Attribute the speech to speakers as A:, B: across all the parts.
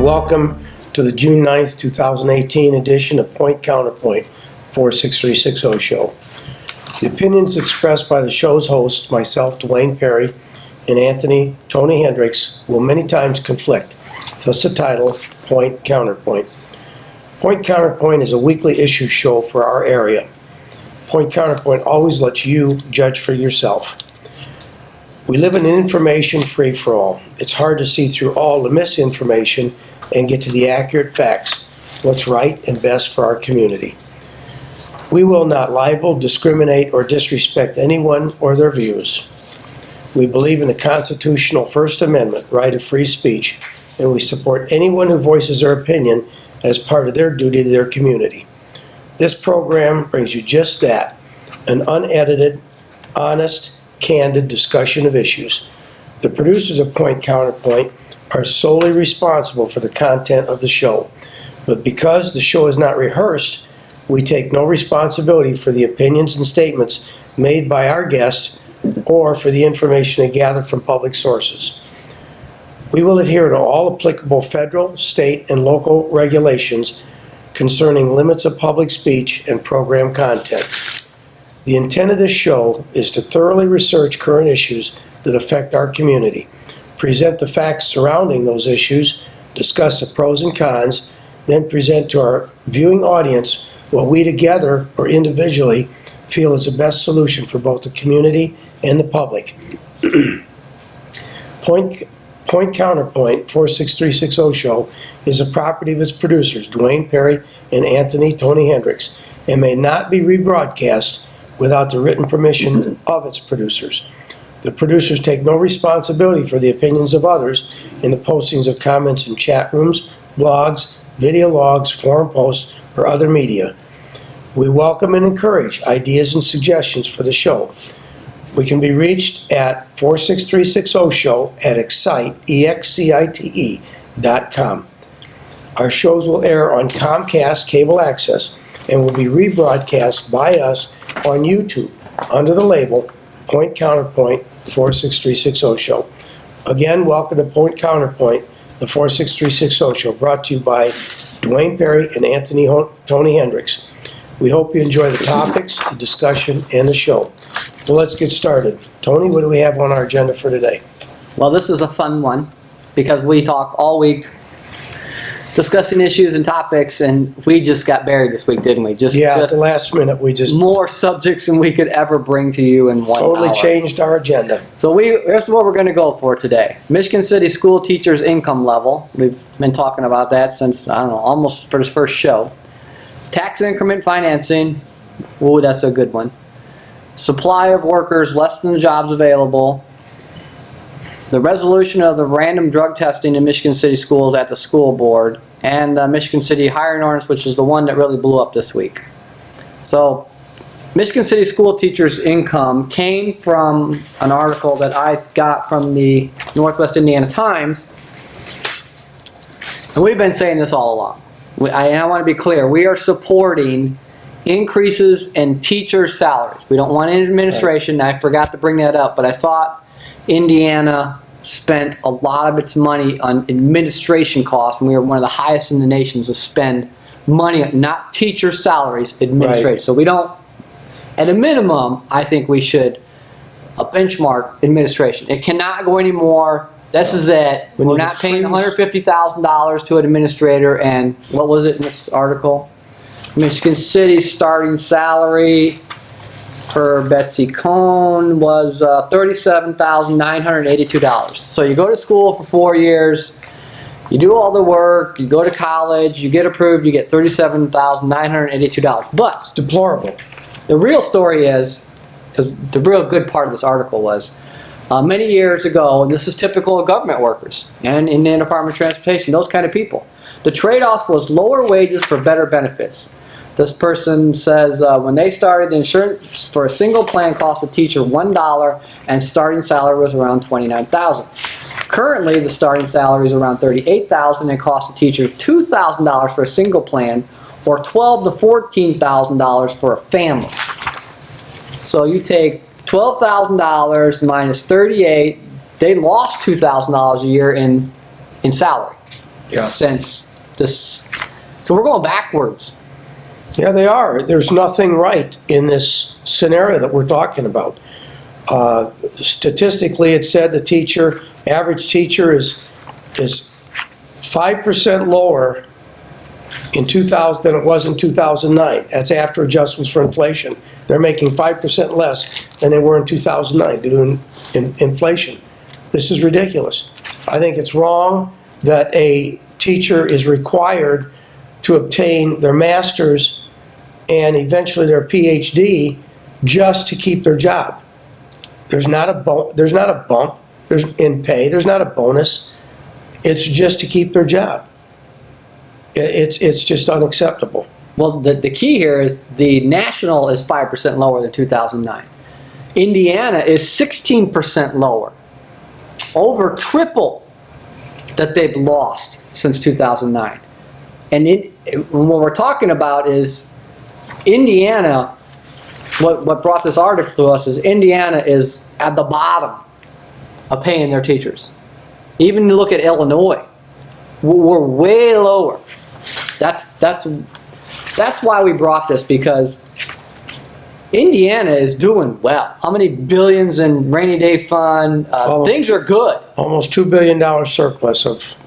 A: Welcome to the June 9th, 2018 edition of Point Counterpoint 46360 show. The opinions expressed by the show's hosts, myself, Dwayne Perry, and Anthony Tony Hendricks, will many times conflict. Thus the title, Point Counterpoint. Point Counterpoint is a weekly issue show for our area. Point Counterpoint always lets you judge for yourself. We live in an information free-for-all. It's hard to see through all the misinformation and get to the accurate facts, what's right and best for our community. We will not libel, discriminate, or disrespect anyone or their views. We believe in the constitutional First Amendment right of free speech, and we support anyone who voices their opinion as part of their duty to their community. This program brings you just that, an unedited, honest, candid discussion of issues. The producers of Point Counterpoint are solely responsible for the content of the show, but because the show is not rehearsed, we take no responsibility for the opinions and statements made by our guests or for the information they gather from public sources. We will adhere to all applicable federal, state, and local regulations concerning limits of public speech and program content. The intent of this show is to thoroughly research current issues that affect our community, present the facts surrounding those issues, discuss the pros and cons, then present to our viewing audience what we together or individually feel is the best solution for both the community and the public. Point Counterpoint 46360 show is a property of its producers, Dwayne Perry and Anthony Tony Hendricks, and may not be rebroadcast without the written permission of its producers. The producers take no responsibility for the opinions of others in the postings of comments in chat rooms, blogs, video logs, forum posts, or other media. We welcome and encourage ideas and suggestions for the show. We can be reached at 46360show at excite.com. Our shows will air on Comcast Cable Access and will be rebroadcast by us on YouTube under the label Point Counterpoint 46360 show. Again, welcome to Point Counterpoint, the 46360 show, brought to you by Dwayne Perry and Anthony Tony Hendricks. We hope you enjoy the topics, the discussion, and the show. Well, let's get started. Tony, what do we have on our agenda for today?
B: Well, this is a fun one because we talk all week discussing issues and topics, and we just got buried this week, didn't we? Just
A: at the last minute, we just
B: more subjects than we could ever bring to you in 1 hour.
A: Totally changed our agenda.
B: So here's what we're going to go for today. Michigan City school teachers' income level. We've been talking about that since, I don't know, almost for this first show. Tax increment financing. Ooh, that's a good one. Supply of workers less than the jobs available. The resolution of the random drug testing in Michigan City schools at the school board, and Michigan City hiring ordinance, which is the one that really blew up this week. So, Michigan City school teachers' income came from an article that I got from the Northwest Indiana Times, and we've been saying this all along. I want to be clear, we are supporting increases in teachers' salaries. We don't want any administration. I forgot to bring that up, but I thought Indiana spent a lot of its money on administration costs, and we are one of the highest in the nation to spend money on not teacher salaries, administration. Right. So we don't, at a minimum, I think we should benchmark administration. It cannot go any more. This is it. We're not paying $150,000 to an administrator, and what was it in this article? Michigan City's starting salary for Betsy Cohn was $37,982. So you go to school for 4 years, you do all the work, you go to college, you get approved, you get $37,982. But
A: it's deplorable.
B: The real story is, because the real good part of this article was, many years ago, and this is typical of government workers and in the Department of Transportation, those kind of people, the trade-off was lower wages for better benefits. This person says when they started, the insurance for a single plan cost a teacher $1 and starting salary was around $29,000. Currently, the starting salary is around $38,000 and costs a teacher $2,000 for a single plan or $12,000 to $14,000 for a family. So you take $12,000 minus $38,000, they lost $2,000 a year in salary.
A: Yeah.
B: since this. So we're going backwards.
A: Yeah, they are. There's nothing right in this scenario that we're talking about. Statistically, it said the average teacher is 5% lower in 2000 than it was in 2009. That's after adjustments for inflation. They're making 5% less than they were in 2009 due to inflation. This is ridiculous. I think it's wrong that a teacher is required to obtain their master's and eventually their PhD just to keep their job. There's not a bump in pay. There's not a bonus. It's just to keep their job. It's just unacceptable.
B: Well, the key here is the national is 5% lower than 2009. Indiana is 16% lower. Over triple that they've lost since 2009. And what we're talking about is Indiana, what brought this article to us is Indiana is at the bottom of paying their teachers. Even you look at Illinois, we're way lower. That's why we brought this, because Indiana is doing well. How many billions in rainy day fund? Things are good.
A: Almost $2 billion surplus of.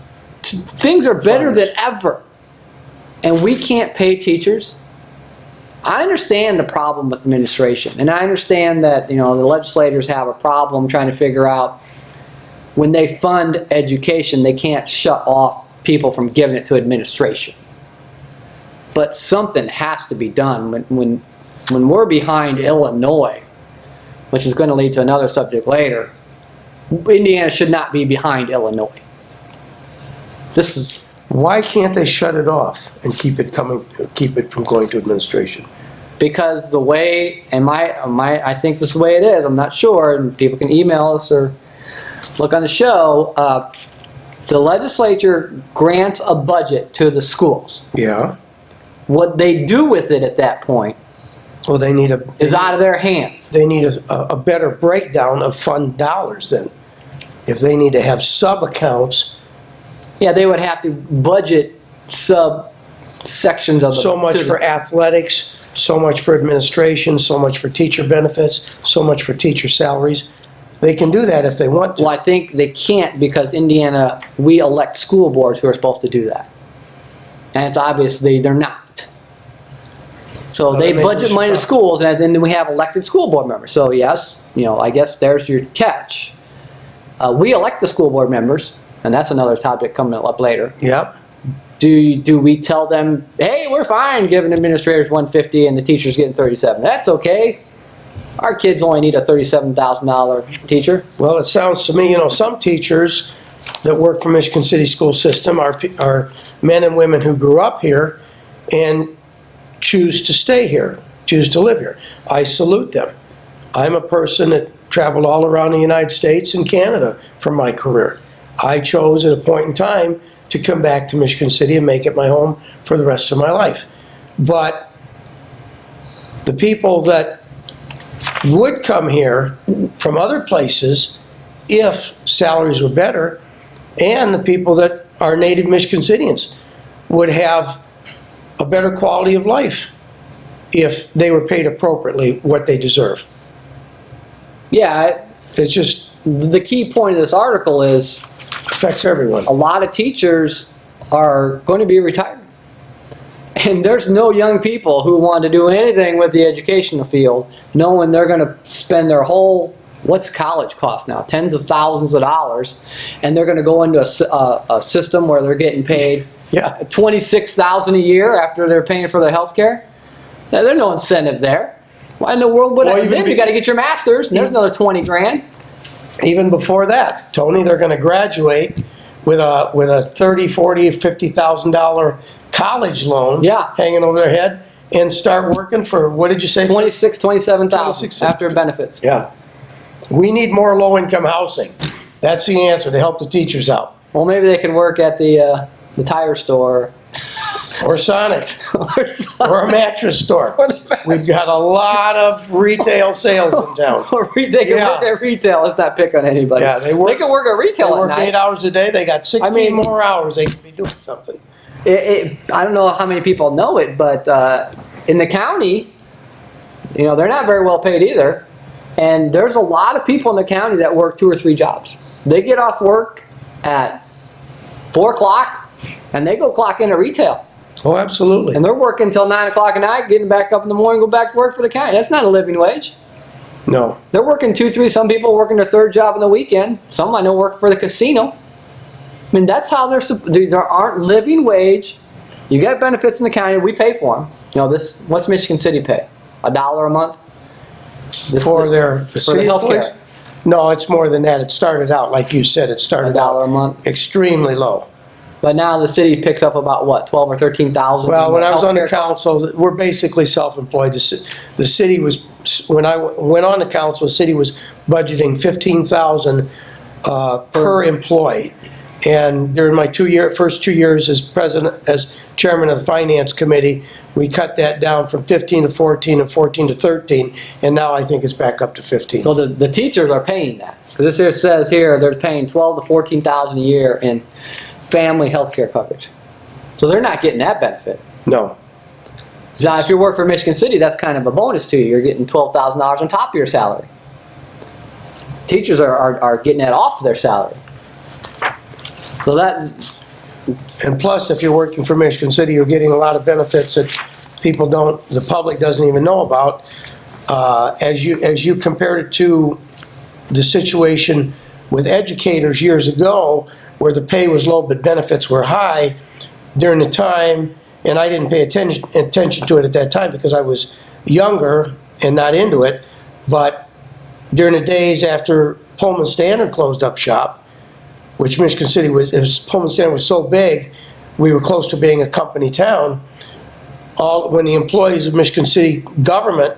B: Things are better than ever. And we can't pay teachers. I understand the problem with administration, and I understand that the legislators have a problem trying to figure out when they fund education, they can't shut off people from giving it to administration. But something has to be done when we're behind Illinois, which is going to lead to another subject later. Indiana should not be behind Illinois.
A: Why can't they shut it off and keep it from going to administration?
B: Because the way, I think this is the way it is, I'm not sure, and people can email us or look on the show, the legislature grants a budget to the schools.
A: Yeah.
B: What they do with it at that point is out of their hands.
A: They need a better breakdown of fund dollars then. If they need to have sub-accounts.
B: Yeah, they would have to budget sub-sections of
A: So much for athletics, so much for administration, so much for teacher benefits, so much for teacher salaries. They can do that if they want to.
B: Well, I think they can't, because Indiana, we elect school boards who are supposed to do that. And it's obviously they're not. So they budget money to schools, and then we have elected school board members. So yes, I guess there's your catch. We elect the school board members, and that's another topic coming up later.
A: Yep.
B: Do we tell them, hey, we're fine giving administrators $150 and the teachers getting $37? That's okay. Our kids only need a $37,000 teacher.
A: Well, it sounds to me, some teachers that work for Michigan City School System are men and women who grew up here and choose to stay here, choose to live here. I salute them. I'm a person that traveled all around the United States and Canada for my career. I chose at a point in time to come back to Michigan City and make it my home for the rest of my life. But the people that would come here from other places if salaries were better, and the people that are native Michigan Cityans would have a better quality of life if they were paid appropriately what they deserve.
B: Yeah,
A: it's just
B: the key point of this article is
A: affects everyone.
B: A lot of teachers are going to be retiring. And there's no young people who want to do anything with the educational field, knowing they're going to spend their whole, what's college cost now? Tens of thousands of dollars. And they're going to go into a system where they're getting paid $26,000 a year after they're paying for their health care. Now, there's no incentive there. Why in the world would I? Then you got to get your master's. There's another 20 grand.
A: Even before that, Tony, they're going to graduate with a $30,000, $40,000, $50,000 college loan hanging over their head and start working for, what did you say?
B: $27,000 after benefits.
A: Yeah. We need more low-income housing. That's the answer to help the teachers out.
B: Well, maybe they can work at the tire store
A: or Sonic,
B: Or something.
A: or a mattress store. We've got a lot of retail sales in town.
B: Or they can
A: Yeah.
B: work at retail. Let's not pick on anybody.
A: Yeah, they work-
B: They can work at
A: They
B: retail at
A: work
B: night.
A: 8 hours a day, they got 16
B: mean-
A: more hours they could be doing something.
B: I don't know how many people know it, but in the county, you know, they're not very well paid either. And there's a lot of people in the county that work 2 or 3 jobs. They get off work at 4 o'clock and they go clock into retail.
A: Oh, absolutely.
B: And they're working until 9 o'clock at night, getting back up in the morning, go back to work for the county. That's not a living wage.
A: No.
B: They're working 2, 3, some people working their 3rd job on the weekend. Some I know work for the casino. I mean, that's how these aren't living wage. You get benefits in the county, we pay for them. You know, what's Michigan City pay? $1 a month?
A: For their city
B: health care.
A: employees? No, it's more than that. It started out, like you said, it started
B: $1
A: out
B: a month.
A: extremely low.
B: But now the city picks up about what, 12 or 13,000?
A: Well, when I was on the
B: healthcare
A: council, we're basically self-employed. The city was, when I went on the council, the city was budgeting 15,000 per employee. And during my first 2 years as chairman of the finance committee, we cut that down from 15 to 14 and 14 to 13, and now I think it's back up to 15.
B: So the teachers are paying that. Because this here says here they're paying 12 to 14,000 a year in family health care coverage. So they're not getting that benefit.
A: No.
B: Now, if you work for Michigan City, that's kind of a bonus to you. You're getting $12,000 on top of your salary. Teachers are getting that off of their salary. So that,
A: And plus, if you're working for Michigan City, you're getting a lot of benefits that the public doesn't even know about. As you compared it to the situation with educators years ago, where the pay was low but benefits were high, during the time, and I didn't pay attention to it at that time because I was younger and not into it, but during the days after Pullman Standard closed up shop, which Michigan City Pullman Standard was so big, we were close to being a company town. When the employees of Michigan City government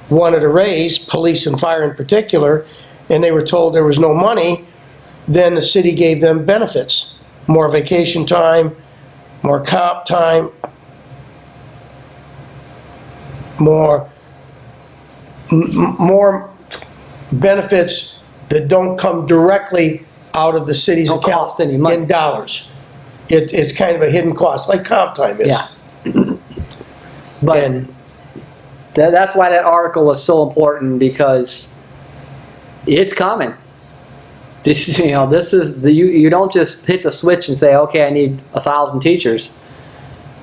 A: wanted a raise, police and fire in particular, and they were told there was no money, then the city gave them benefits. More vacation time, more comp time, more benefits that don't come directly out of the city's
B: Don't
A: account
B: cost any money.
A: in dollars. It's kind of a hidden cost, like comp time is.
B: yeah. But
A: And
B: that's why that article is so important, because it's coming. This is you don't just hit the switch and say, okay, I need 1,000 teachers,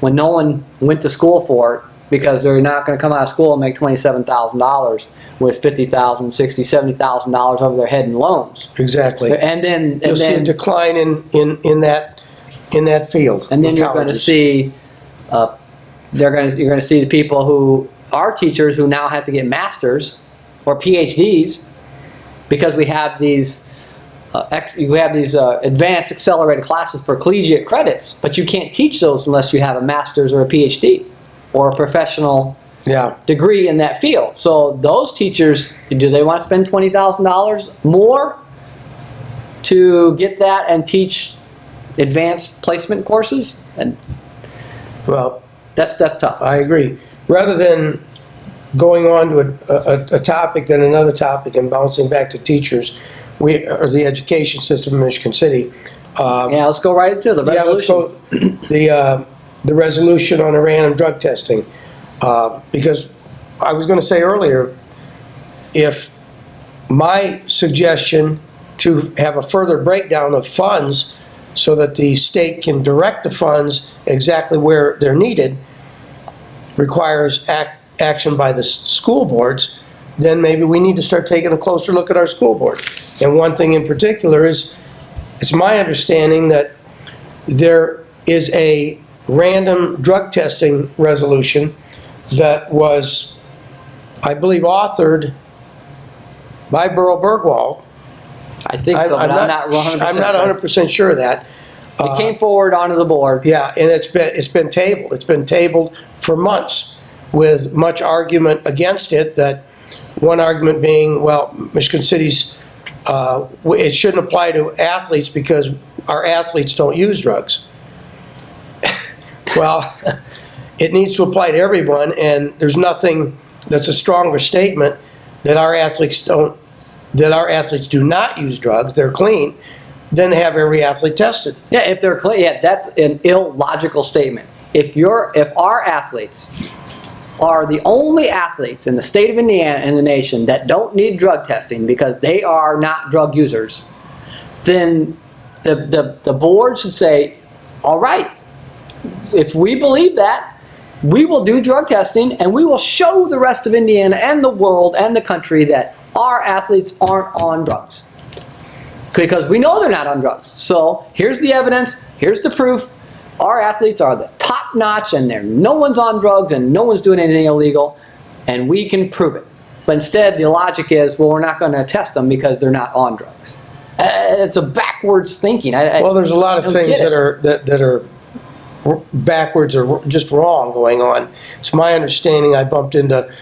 B: when no one went to school for it, because they're not going to come out of school and make $27,000 with $50,000, $60,000, $70,000 over their head in loans.
A: exactly.
B: And then
A: You'll see a decline in that field.
B: And then
A: in
B: you're going to
A: colleges.
B: see, you're going to see the people who are teachers who now have to get masters or PhDs, because we have these advanced accelerated classes for collegiate credits, but you can't teach those unless you have a master's or a PhD or a professional
A: Yeah.
B: degree in that field. So those teachers, do they want to spend $20,000 more to get that and teach advanced placement courses? And
A: Well,
B: that's tough.
A: I agree. Rather than going on to a topic, then another topic, and bouncing back to teachers, or the education system in Michigan City.
B: Yeah, let's go right into the resolution.
A: Yeah, let's go. The resolution on the random drug testing. Because I was going to say earlier, if my suggestion to have a further breakdown of funds so that the state can direct the funds exactly where they're needed requires action by the school boards, then maybe we need to start taking a closer look at our school board. And one thing in particular is, it's my understanding that there is a random drug testing resolution that was, I believe, authored by Burl Bergwald.
B: I think so, but I'm not 100%.
A: I'm not 100% sure of that.
B: It came forward onto the board.
A: Yeah, and it's been tabled. It's been tabled for months with much argument against it. That one argument being, well, Michigan City's, it shouldn't apply to athletes because our athletes don't use drugs. Well, it needs to apply to everyone, and there's nothing that's a stronger statement that our athletes do not use drugs, they're clean, than to have every athlete tested.
B: Yeah, if they're clean, yeah, that's an illogical statement. If our athletes are the only athletes in the state of Indiana and the nation that don't need drug testing because they are not drug users, then the board should say, all right, if we believe that, we will do drug testing and we will show the rest of Indiana and the world and the country that our athletes aren't on drugs. Because we know they're not on drugs. So here's the evidence, here's the proof. Our athletes are the top notch and no one's on drugs and no one's doing anything illegal, and we can prove it. But instead the logic is, well, we're not going to test them because they're not on drugs. It's a backwards thinking.
A: Well, there's a lot of things that are backwards or just wrong going on. It's my understanding, I bumped into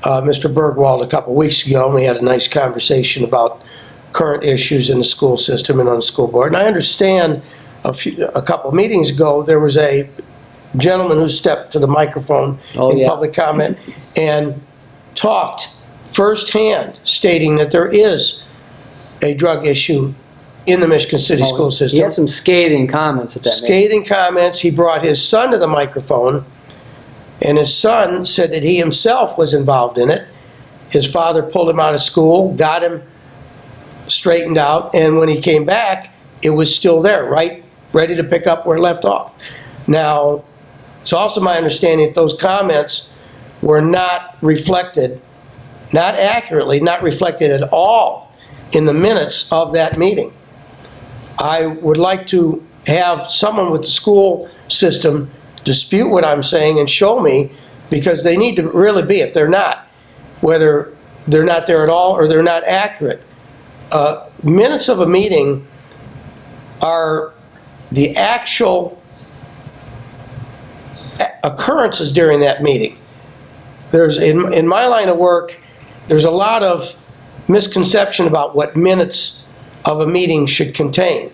A: Mr. Bergwald a couple weeks ago, and we had a nice conversation about current issues in the school system and on the school board. And I understand a couple of meetings ago, there was a gentleman who stepped to the microphone in public comment and talked firsthand, stating that there is a drug issue in the Michigan City school system.
B: He had some scathing comments at that meeting.
A: Scathing comments. He brought his son to the microphone, and his son said that he himself was involved in it. His father pulled him out of school, got him straightened out, and when he came back, it was still there, right, ready to pick up where it left off. Now, it's also my understanding that those comments were not reflected, not accurately, not reflected at all in the minutes of that meeting. I would like to have someone with the school system dispute what I'm saying and show me, because they need to really be, if they're not, whether they're not there at all or they're not accurate. Minutes of a meeting are the actual occurrences during that meeting. There's, in my line of work, there's a lot of misconception about what minutes of a meeting should contain.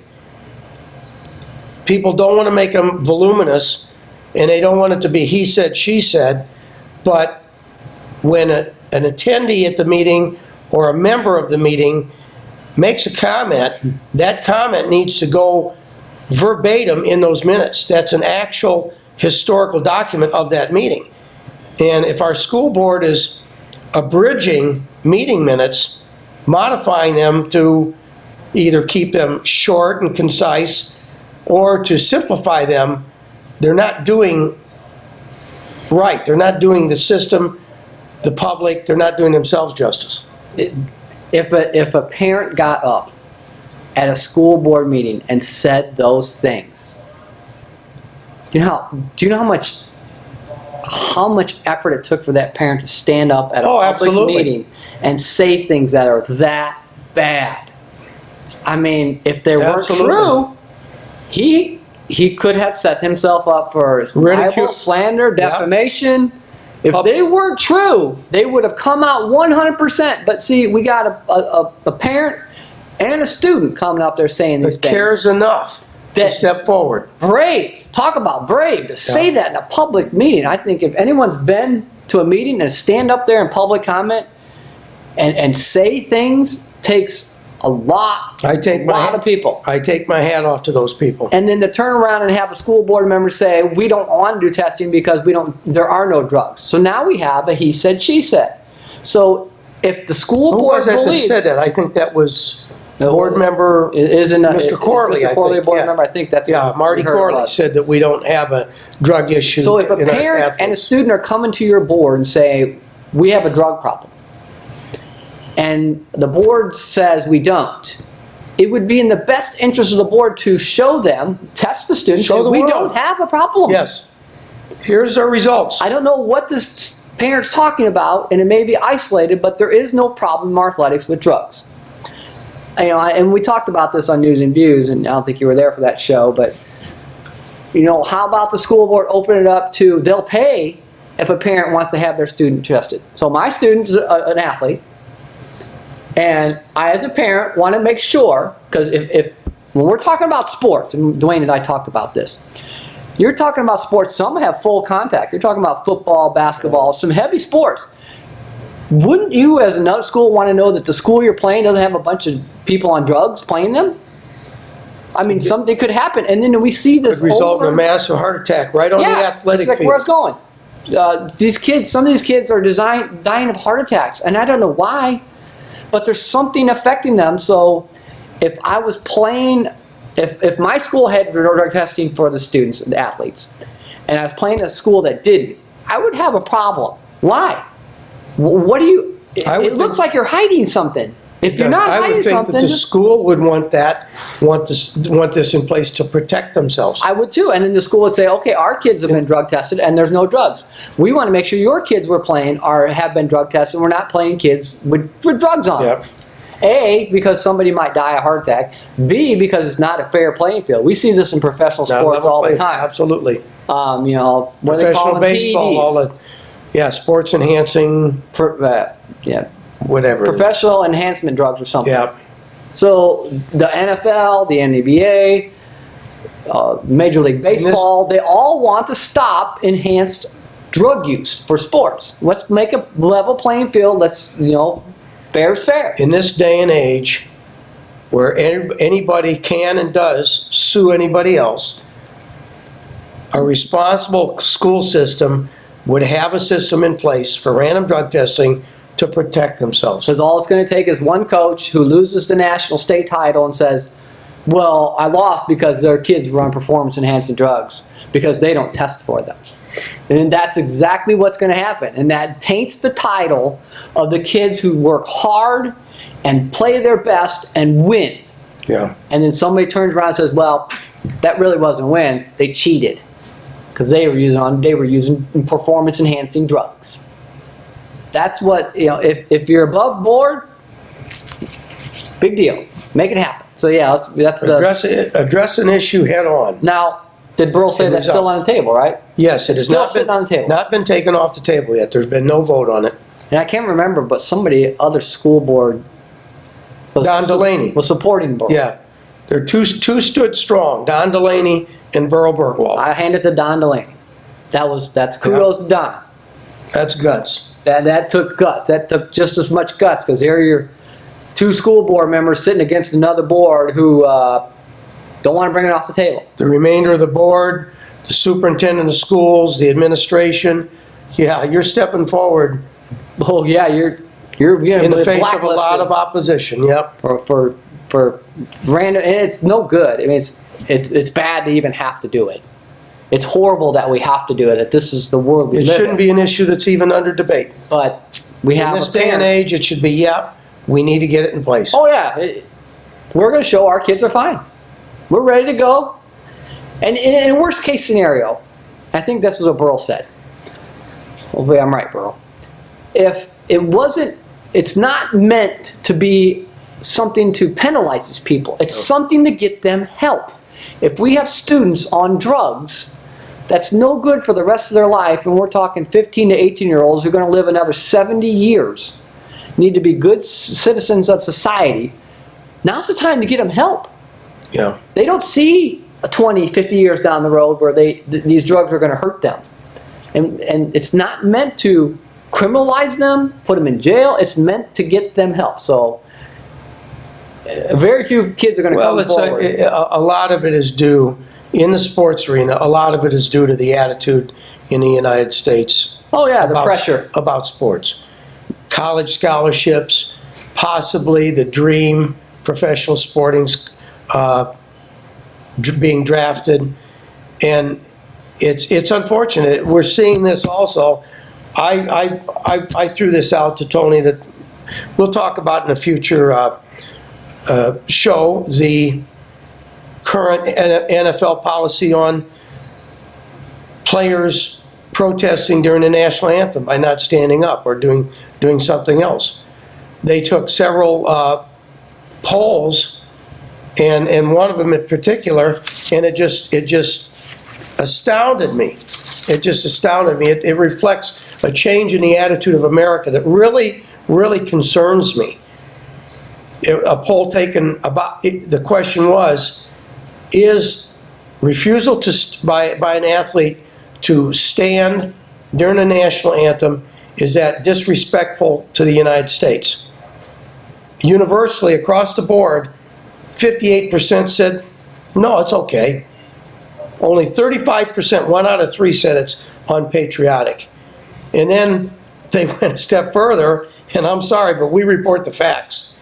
A: People don't want to make them voluminous, and they don't want it to be he said, she said, but when an attendee at the meeting or a member of the meeting makes a comment, that comment needs to go verbatim in those minutes. That's an actual historical document of that meeting. And if our school board is abridging meeting minutes, modifying them to either keep them short and concise or to simplify them, they're not doing right. They're not doing the system, the public, they're not doing themselves justice.
B: If a parent got up at a school board meeting and said those things, do you know how much effort it took for that parent to stand up at a public meeting and say things that are that bad? I mean, if they weren't true, he could have set himself up for libel, slander, defamation. If they weren't true, they would have come out 100%. But see, we got a parent and a student coming up there saying these things.
A: That cares enough to step forward.
B: Brave. Talk about brave. To say that in a public meeting. I think if anyone's been to a meeting and stand up there in public comment and say things takes a lot of people.
A: I take my hat off to those people.
B: And then to turn around and have a school board member say, we don't want to do testing because there are no drugs. So now we have a he said, she said. So if the school board believes... Who was that that said that?
A: I think that was board member Mr. Corley.
B: Mr. Corley, board member. I think that's
A: Marty Corley said that we don't have a drug issue.
B: So if a parent and a student are coming to your board and say, we have a drug problem, and the board says we don't, it would be in the best interest of the board to show them, test the students, we don't have a problem.
A: Yes. Here's our results.
B: I don't know what this parent's talking about, and it may be isolated, but there is no problem in athletics with drugs. And we talked about this on News and Views, and I don't think you were there for that show, but how about the school board open it up to, they'll pay if a parent wants to have their student tested. So my student's an athlete, and I, as a parent, want to make sure, because when we're talking about sports, and Dwayne and I talked about this, You're talking about sports, some have full contact. You're talking about football, basketball, some heavy sports. Wouldn't you, as another school, want to know that the school you're playing doesn't have a bunch of people on drugs playing them? I mean, something could happen, and then we see this
A: Could result in a massive heart attack right on the athletic
B: it's like
A: field.
B: where it's going. These kids, some of these kids are dying of heart attacks, and I don't know why, but there's something affecting them. So if I was playing, if my school had drug testing for the students and the athletes, and I was playing a school that didn't, I would have a problem. Why? What do you, it looks like you're hiding something. If you're not hiding something,
A: I would think that the school would want this in place to protect themselves.
B: I would too. And then the school would say, okay, our kids have been drug tested and there's no drugs. We want to make sure your kids we're playing have been drug tested and we're not playing kids with drugs on them. A, because somebody might die of a heart attack. B, because it's not a fair playing field. We see this in professional sports all the time.
A: Absolutely.
B: You know, what do they call
A: Professional
B: them?
A: baseball,
B: PEDs.
A: sports enhancing, whatever.
B: Professional enhancement drugs or something.
A: Yeah.
B: So the NFL, the NBA, Major League Baseball, they all want to stop enhanced drug use for sports. Let's make a level playing field. Let's, fair is fair.
A: In this day and age, where anybody can and does sue anybody else, a responsible school system would have a system in place for random drug testing to protect themselves.
B: Because all it's going to take is one coach who loses the national state title and says, well, I lost because their kids were on performance-enhancing drugs because they don't test for them. And that's exactly what's going to happen. And that taints the title of the kids who work hard and play their best and win.
A: Yeah.
B: And then somebody turns around and says, well, that really wasn't a win. They cheated because they were using performance-enhancing drugs. That's what, if you're above board, big deal. Make it happen. So yeah, that's
A: address an issue head on.
B: Now, did Burl say that's still on the table, right?
A: Yes, it
B: It's
A: has
B: still sitting on the table.
A: not been taken off the table yet. There's been no vote on it.
B: And I can't remember, but other school board
A: Don Delaney
B: was supporting Burl.
A: Yeah, there are two stood strong. Don Delaney and Burl Burgwald.
B: I hand it to Don Delaney. That's kudos to Don.
A: That's guts.
B: That took guts. That took just as much guts because there are your two school board members sitting against another board who don't want to bring it off the table.
A: The remainder of the board, the superintendent of schools, the administration, you're stepping forward.
B: Oh yeah, you're
A: in the face of a lot of opposition. Yep.
B: For random, and it's no good. I mean, it's bad to even have to do it. It's horrible that we have to do it. That this is the world we live in.
A: It shouldn't be an issue that's even under debate.
B: But we have
A: in this day and age, it should be we need to get it in place.
B: Oh yeah, we're going to show our kids are fine. We're ready to go. And in a worst case scenario, I think this is what Burl said. Hopefully I'm right, Burl. If it's not meant to be something to penalize these people. It's something to get them help. If we have students on drugs, that's no good for the rest of their life, and we're talking 15 to 18-year-olds who are going to live another 70 years, need to be good citizens of society. Now's the time to get them help.
A: Yeah.
B: They don't see 20, 50 years down the road where these drugs are going to hurt them. And it's not meant to criminalize them, put them in jail. It's meant to get them help. So very few kids are going to come forward.
A: A lot of it is due, in the sports arena, a lot of it is due to the attitude in the United States.
B: Oh yeah, the pressure.
A: About sports. College scholarships, possibly the dream, professional sporting's being drafted. And it's unfortunate. We're seeing this also. I threw this out to Tony that we'll talk about in a future show, the current NFL policy on players protesting during the national anthem by not standing up or doing something else. They took several polls, and one of them in particular, and it just astounded me. It just astounded me. It reflects a change in the attitude of America that really, really concerns me. A poll taken about, the question was, is refusal by an athlete to stand during the national anthem, is that disrespectful to the United States? Universally, across the board, 58% said, no, it's okay. Only 35%, 1 out of 3, said it's unpatriotic. And then they went a step further, and I'm sorry, but we report the facts.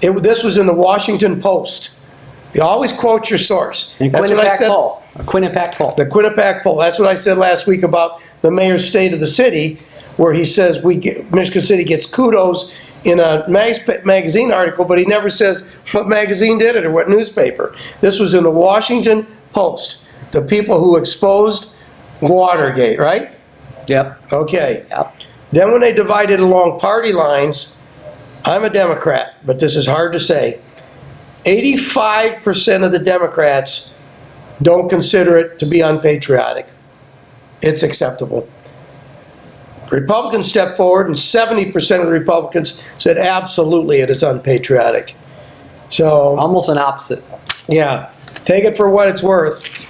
A: This was in the Washington Post. You always quote your source.
B: And
A: That's what I said.
B: A Quinnipiac poll.
A: The Quinnipiac poll. That's what I said last week about the mayor's state of the city, where he says Michigan City gets kudos in a magazine article, but he never says what magazine did it or what newspaper. This was in the Washington Post. The people who exposed Watergate, right?
B: Yep.
A: Okay.
B: Yep.
A: Then when they divided along party lines, I'm a Democrat, but this is hard to say. 85% of the Democrats don't consider it to be unpatriotic. It's acceptable. Republicans stepped forward, and 70% of the Republicans said absolutely it is unpatriotic. So,
B: Almost an opposite.
A: yeah, take it for what it's worth.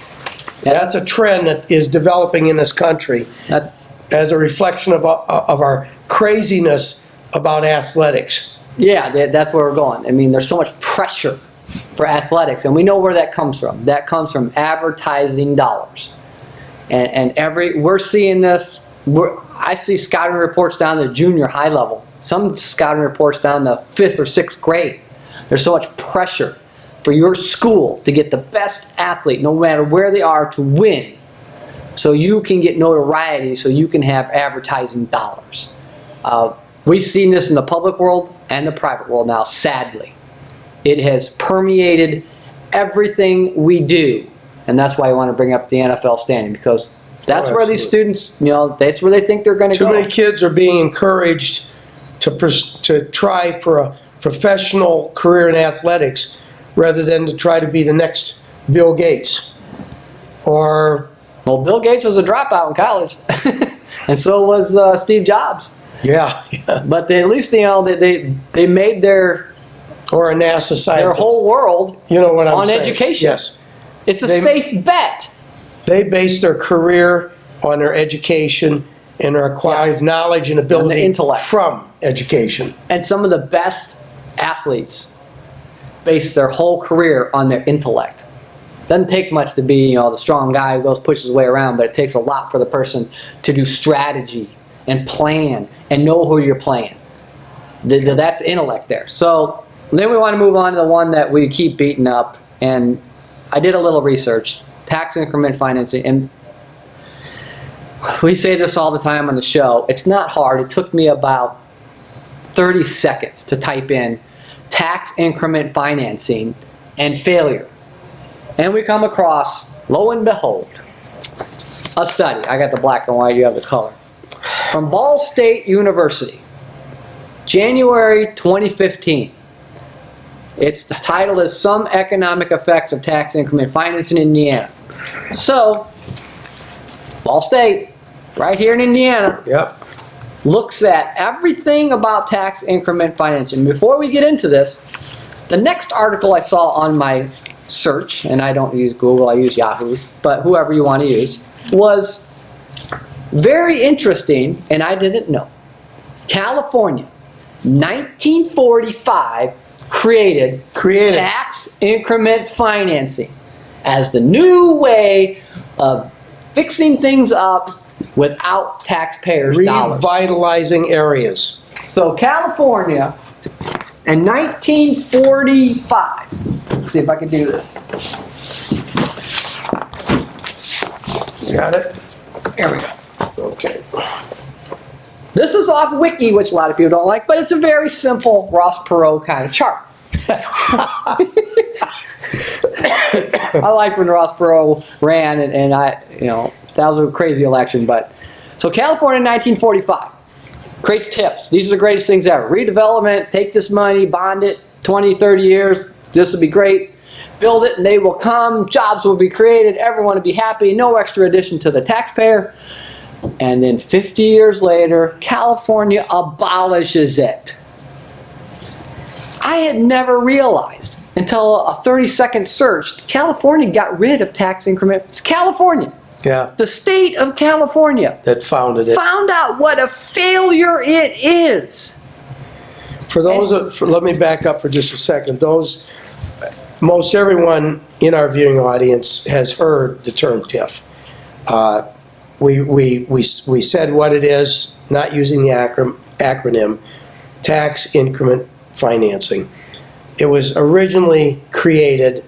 A: That's a trend that is developing in this country
B: That,
A: as a reflection of our craziness about athletics.
B: yeah, that's where we're going. I mean, there's so much pressure for athletics, and we know where that comes from. That comes from advertising dollars. And we're seeing this. I see scouting reports down to junior high level. Some scouting reports down to 5th or 6th grade. There's so much pressure for your school to get the best athlete, no matter where they are, to win. So you can get notoriety, so you can have advertising dollars. We've seen this in the public world and the private world now, sadly. It has permeated everything we do. And that's why I want to bring up the NFL standing, because that's where these students, that's where they think they're going to go.
A: Too many kids are being encouraged to try for a professional career in athletics rather than to try to be the next Bill Gates. Or,
B: well, Bill Gates was a dropout in college, and so was Steve Jobs.
A: yeah.
B: But at least they made their
A: Or a NASA scientist.
B: their whole world
A: You know what I'm
B: on
A: saying?
B: education.
A: Yes.
B: It's a safe bet.
A: They base their career on their education and their acquired
B: Yes.
A: knowledge and ability
B: And the intellect.
A: from education.
B: And some of the best athletes base their whole career on their intellect. Doesn't take much to be, the strong guy who goes pushes his way around, but it takes a lot for the person to do strategy and plan and know who you're playing. That's intellect there. So then we want to move on to the one that we keep beating up, and I did a little research, tax increment financing, and we say this all the time on the show. It's not hard. It took me about 30 seconds to type in tax increment financing and failure. And we come across, lo and behold, a study. I got the black and white, you have the color. From Ball State University, January 2015. The title is Some Economic Effects of Tax Increment Financing in Indiana. So, Ball State, right here in Indiana,
A: Yep.
B: looks at everything about tax increment financing. Before we get into this, the next article I saw on my search, and I don't use Google, I use Yahoo, but whoever you want to use, was very interesting, and I didn't know. California, 1945, created tax increment financing as the new way of fixing things up without taxpayers' dollars.
A: Revitalizing areas.
B: So California in 1945, let's see if I can do this.
A: You got it?
B: Here we go.
A: Okay.
B: This is off Wiki, which a lot of people don't like, but it's a very simple Ross Perot kind of chart. I like when Ross Perot ran, and that was a crazy election. But so California in 1945 creates TIFs. These are the greatest things ever. Redevelopment, take this money, bond it, 20, 30 years, this will be great. Build it and they will come, jobs will be created, everyone will be happy, no extra addition to the taxpayer. And then 50 years later, California abolishes it. I had never realized until a 30-second search, California got rid of tax increment. It's California.
A: Yeah.
B: The state of California
A: That founded it.
B: found out what a failure it is.
A: For those, let me back up for just a second. Most everyone in our viewing audience has heard the term TIF. We said what it is, not using the acronym, tax increment financing. It was originally created,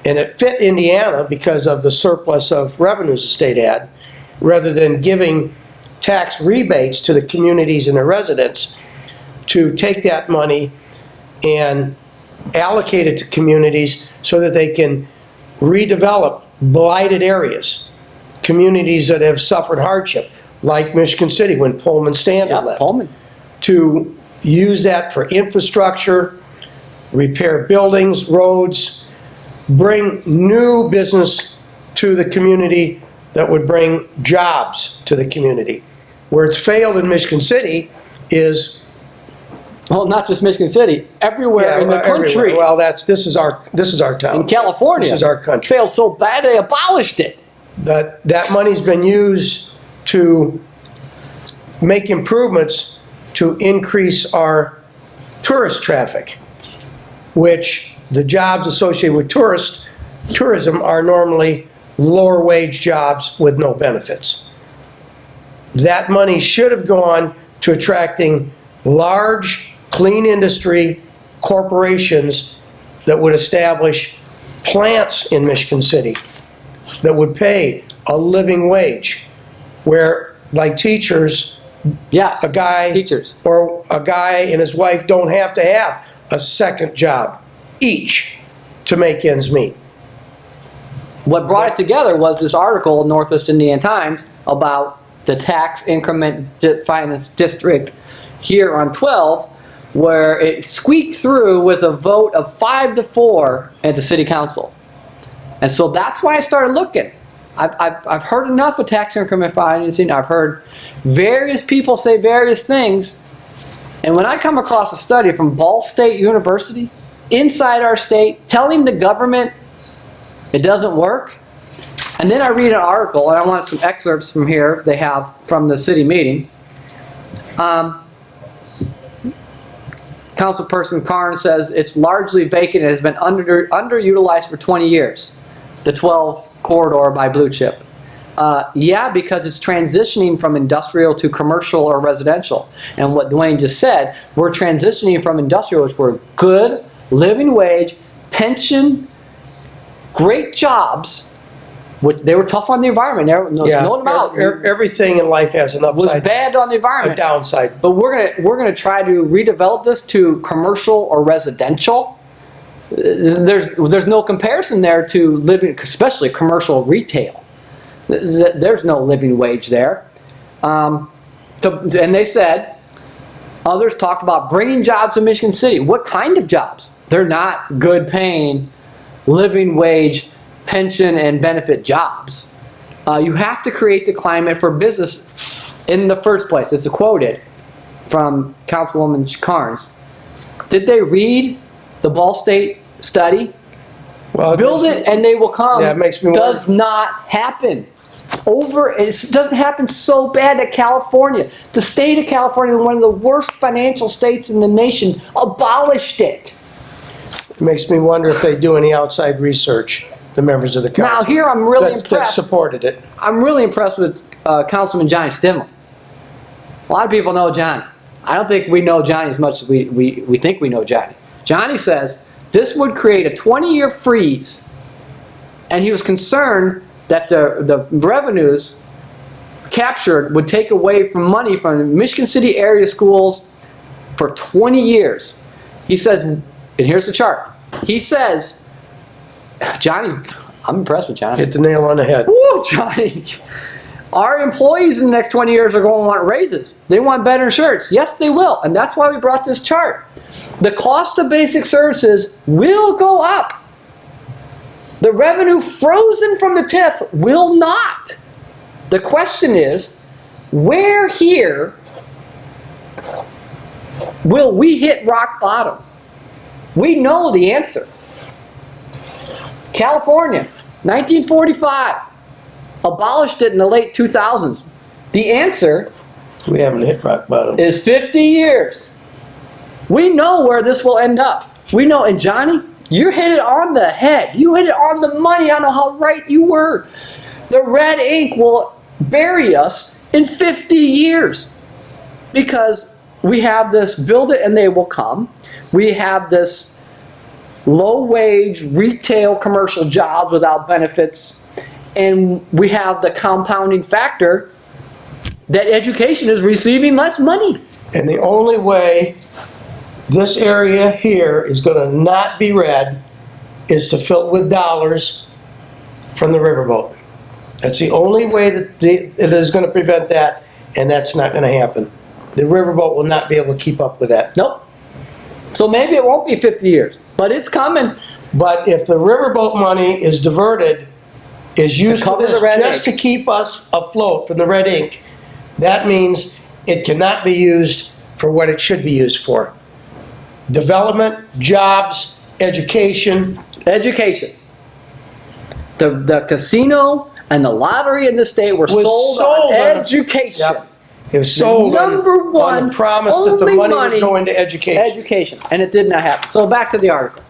A: and it fit Indiana because of the surplus of revenues the state had. Rather than giving tax rebates to the communities and the residents, to take that money and allocate it to communities so that they can redevelop blighted areas, communities that have suffered hardship, like Michigan City when Pullman Standard left.
B: Pullman.
A: To use that for infrastructure, repair buildings, roads, bring new business to the community that would bring jobs to the community. Where it's failed in Michigan City is,
B: Well, not just Michigan City, everywhere in the country.
A: everywhere. Well, this is our town.
B: In California,
A: This is our country.
B: failed so bad they abolished it.
A: That money's been used to make improvements to increase our tourist traffic, which the jobs associated with tourism are normally lower wage jobs with no benefits. That money should have gone to attracting large, clean industry corporations that would establish plants in Michigan City that would pay a living wage, where, like teachers,
B: Yes,
A: a guy
B: teachers.
A: or a guy and his wife don't have to have a second job each to make ends meet.
B: What brought it together was this article in Northwest Indiana Times about the tax increment finance district here on 12, where it squeaked through with a vote of 5-4 at the city council. And so that's why I started looking. I've heard enough of tax increment financing. I've heard various people say various things. And when I come across a study from Ball State University, inside our state, telling the government it doesn't work, and then I read an article, and I want some excerpts from here they have from the city meeting. Councilperson Karn says it's largely vacant and has been underutilized for 20 years. The 12 corridor by Blue Chip. Yeah, because it's transitioning from industrial to commercial or residential. And what Dwayne just said, we're transitioning from industrial, which were good, living wage, pension, great jobs, which they were tough on the environment. There was no doubt.
A: Everything in life has an
B: Was
A: upside,
B: bad on the
A: a
B: environment.
A: downside.
B: But we're gonna try to redevelop this to commercial or residential. There's no comparison there to living, especially commercial retail. There's no living wage there. And they said, others talked about bringing jobs to Michigan City. What kind of jobs? They're not good paying, living wage, pension and benefit jobs. You have to create the climate for business in the first place. It's quoted from Councilwoman Carnes. Did they read the Ball State study?
A: Well,
B: Build it and they will come.
A: Yeah, it makes me
B: Does not happen. It doesn't happen so bad that California, the state of California, one of the worst financial states in the nation, abolished it.
A: It makes me wonder if they do any outside research, the members of the council.
B: Now here I'm really
A: that
B: impressed.
A: supported it.
B: I'm really impressed with Councilman Johnny Stimley. A lot of people know Johnny. I don't think we know Johnny as much as we think we know Johnny. Johnny says this would create a 20-year freeze, and he was concerned that the revenues captured would take away from money from Michigan City area schools for 20 years. He says, and here's the chart. He says, Johnny, I'm impressed with Johnny.
A: Hit the nail on the head.
B: Woo, Johnny. Our employees in the next 20 years are going to want raises. They want better insurance. Yes, they will. And that's why we brought this chart. The cost of basic services will go up. The revenue frozen from the TIF will not. The question is, where here will we hit rock bottom? We know the answer. California, 1945, abolished it in the late 2000s. The answer
A: We haven't hit rock bottom.
B: is 50 years. We know where this will end up. We know, and Johnny, you hit it on the head. You hit it on the money. I know how right you were. The red ink will bury us in 50 years because we have this build it and they will come. We have this low-wage retail commercial jobs without benefits, and we have the compounding factor that education is receiving less money.
A: And the only way this area here is going to not be red is to fill it with dollars from the riverboat. That's the only way that it is going to prevent that, and that's not going to happen. The riverboat will not be able to keep up with that.
B: Nope. So maybe it won't be 50 years, but it's coming.
A: But if the riverboat money is diverted, is used for
B: cover the
A: this
B: red
A: just to
B: ink.
A: keep us afloat from the red ink, that means it cannot be used for what it should be used for. Development, jobs, education.
B: Education. The casino and the lottery in the state were
A: Was
B: sold on
A: on-
B: education.
A: Yep. It was sold
B: Number one,
A: on the promise that the
B: only
A: money
B: money,
A: would go into education.
B: Education, and it did not happen. So back to the article.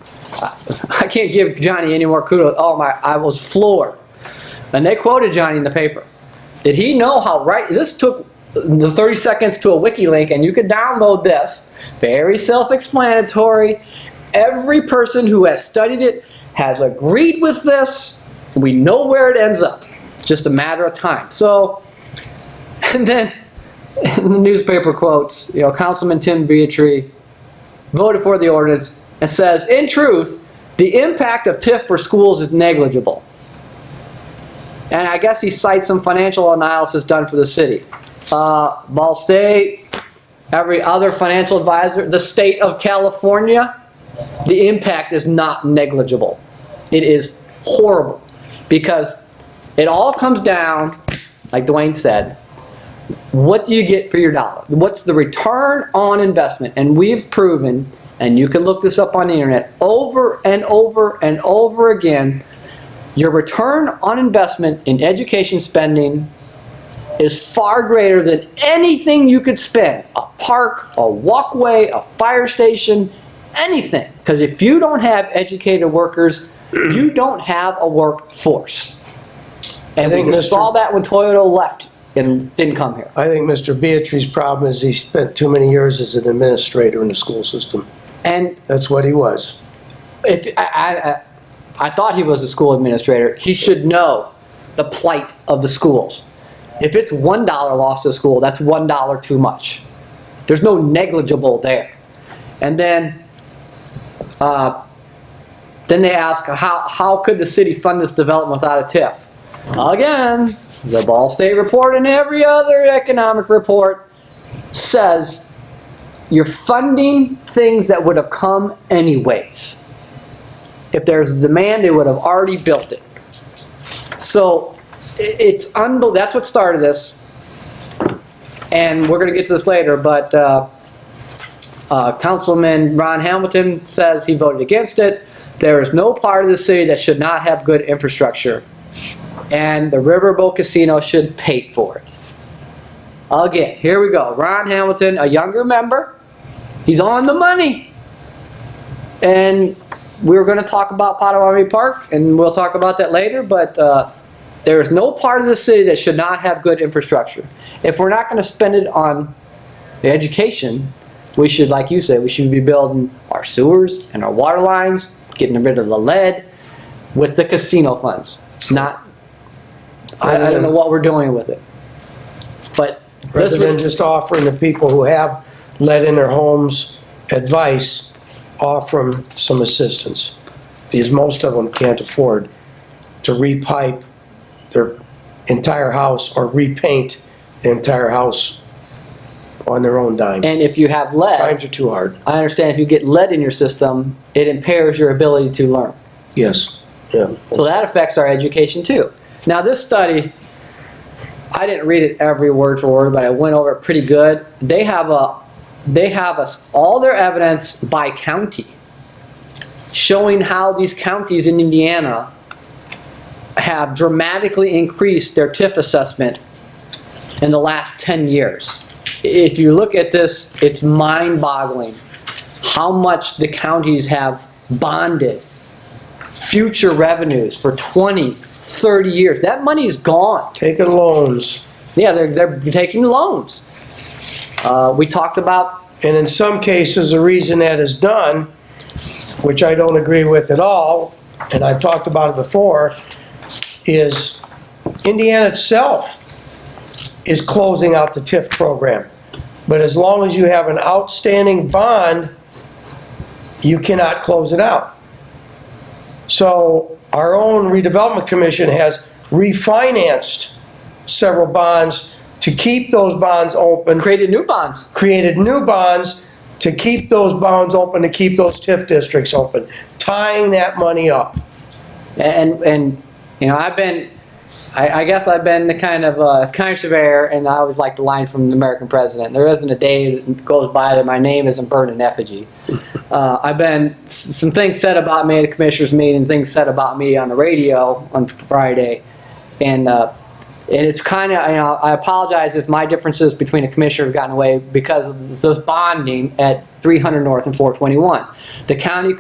B: I can't give Johnny any more kudos. Oh my, I was floored. And they quoted Johnny in the paper. Did he know how right, this took the 30 seconds to a wiki link, and you could download this. Very self-explanatory. Every person who has studied it has agreed with this. We know where it ends up. Just a matter of time. So, and then in the newspaper quotes, you know, Councilman Tim Beatrice voted for the ordinance and says, in truth, the impact of TIF for schools is negligible. And I guess he cites some financial analysis done for the city. Ball State, every other financial advisor, the state of California, the impact is not negligible. It is horrible because it all comes down, like Dwayne said, what do you get for your dollar? What's the return on investment? And we've proven, and you can look this up on the internet, over and over and over again, your return on investment in education spending is far greater than anything you could spend. A park, a walkway, a fire station, anything. Because if you don't have educated workers, you don't have a workforce. And we saw that when Toyota left and didn't come here.
A: I think Mr. Beatrice's problem is he spent too many years as an administrator in the school system.
B: And
A: That's what he was.
B: if I thought he was a school administrator, he should know the plight of the schools. If it's $1 lost to a school, that's $1 too much. There's no negligible there. And then they ask, how could the city fund this development without a TIF? Again, the Ball State report and every other economic report says you're funding things that would have come anyways. If there's a demand, they would have already built it. So it's unbelievable. That's what started this. And we're going to get to this later, but Councilman Ron Hamilton says he voted against it. There is no part of the city that should not have good infrastructure. And the Riverboat Casino should pay for it. Again, here we go. Ron Hamilton, a younger member. He's on the money. And we were going to talk about Potawatomi Park, and we'll talk about that later, but there is no part of the city that should not have good infrastructure. If we're not going to spend it on the education, we should, like you said, we should be building our sewers and our water lines, getting rid of the lead with the casino funds. Not, I don't know what we're doing with it. But
A: Rather than just offering the people who have lead in their homes advice, offer them some assistance. Because most of them can't afford to repipe their entire house or repaint the entire house on their own dime.
B: and if you have lead,
A: Times are too hard.
B: I understand if you get lead in your system, it impairs your ability to learn.
A: Yes, yeah.
B: So that affects our education too. Now this study, I didn't read it every word for word, but I went over it pretty good. They have all their evidence by county. showing how these counties in Indiana have dramatically increased their TIF assessment in the last 10 years. If you look at this, it's mind-boggling how much the counties have bonded future revenues for 20, 30 years. That money is gone.
A: Taking loans.
B: Yeah, they're taking loans. We talked about...
A: And in some cases, the reason that is done, which I don't agree with at all, and I've talked about it before, is Indiana itself is closing out the TIF program. But as long as you have an outstanding bond, you cannot close it out. So our own redevelopment commission has refinanced several bonds to keep those bonds open.
B: Created new bonds.
A: Created new bonds to keep those bonds open, to keep those TIF districts open, tying that money up.
B: And you know, I guess I've been the kind of county surveyor, and I always like the line from the American president: there isn't a day that goes by that my name isn't burned in effigy. I've been, some things said about me at a commissioners meeting, things said about me on the radio on Friday, and it's kind of, you know, I apologize if my differences between a commissioner have gotten away because of those bonding at 300 North and 421. The county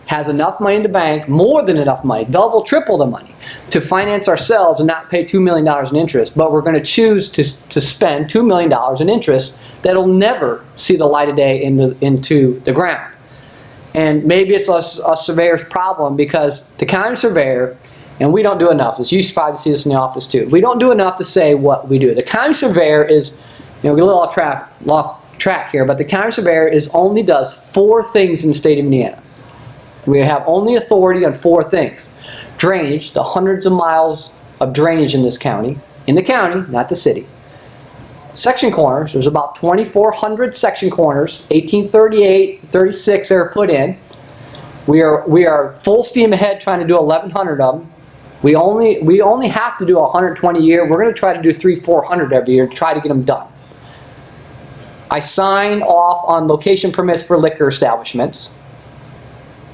B: has enough money in the bank, more than enough money, double, triple the money, to finance ourselves and not pay $2 million in interest. But we're going to choose to spend $2 million in interest that'll never see the light of day into the ground. And maybe it's us surveyor's problem, because the county surveyor, and we don't do enough. You probably see this in the office too. We don't do enough to say what we do. The county surveyor is, you know, a little off track here, but the county surveyor only does 4 things in the state of Indiana. We have only authority on 4 things. Drainage, the hundreds of miles of drainage in this county, not the city. Section corners, there's about 2,400 section corners, 1838, 36 are put in. We are full steam ahead trying to do 1,100 of them. We only have to do 120 a year. We're going to try to do 300-400 every year to try to get them done. I sign off on location permits for liquor establishments.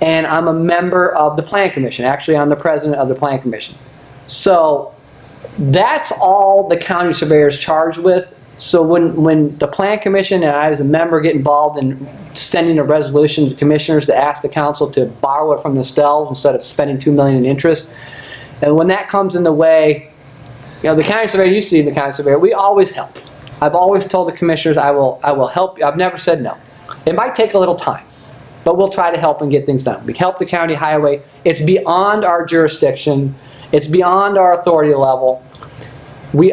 B: And I'm a member of the Plan Commission. Actually, I'm the president of the Plan Commission. So that's all the county surveyor is charged with. So when the Plan Commission and I as a member get involved in sending a resolution to commissioners to ask the council to borrow it from themselves instead of spending $2 million in interest, and when that comes in the way, you know, the county surveyor, you see the county surveyor, we always help. I've always told the commissioners I will help you. I've never said no. It might take a little time, but we'll try to help and get things done. We help the county highway. It's beyond our jurisdiction. It's beyond our authority level.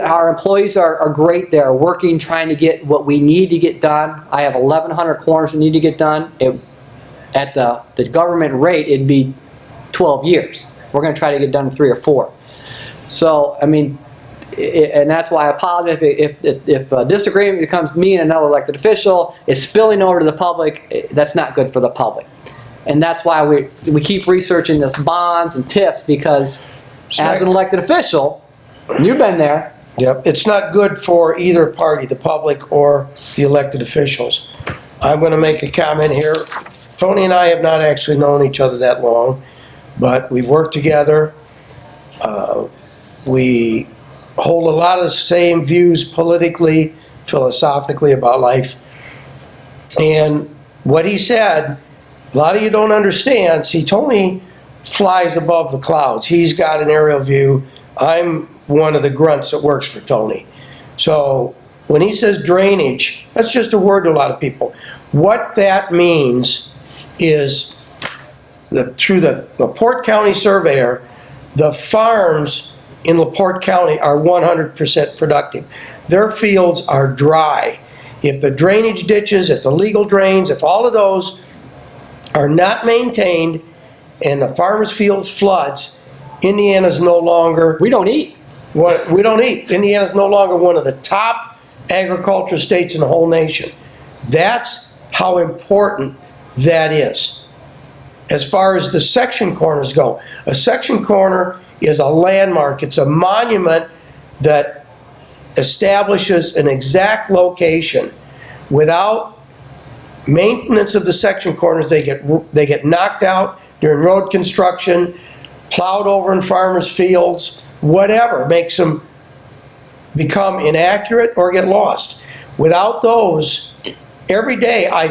B: Our employees are great. They're working, trying to get what we need to get done. I have 1,100 corners that need to get done. At the government rate, it'd be 12 years. We're going to try to get done in 3 or 4. So, I mean, and that's why I apologize if a disagreement becomes me and another elected official, it's spilling over to the public. That's not good for the public. And that's why we keep researching this bonds and TIFs, because as an elected official, you've been there.
A: Yep, it's not good for either party, the public or the elected officials. I'm going to make a comment here. Tony and I have not actually known each other that long, but we've worked together. We hold a lot of the same views politically, philosophically about life. And what he said, a lot of you don't understand. See, Tony flies above the clouds. He's got an aerial view. I'm one of the grunts that works for Tony. So when he says drainage, that's just a word to a lot of people. What that means is through the LaPorte County surveyor, the farms in LaPorte County are 100% productive. Their fields are dry. If the drainage ditches, if the legal drains, if all of those are not maintained and the farmer's fields floods, Indiana's no longer...
B: We don't eat.
A: We don't eat. Indiana's no longer one of the top agricultural states in the whole nation. That's how important that is. As far as the section corners go, a section corner is a landmark. It's a monument that establishes an exact location. Without maintenance of the section corners, they get knocked out, during road construction, plowed over in farmers' fields, whatever makes them become inaccurate or get lost. Without those, every day I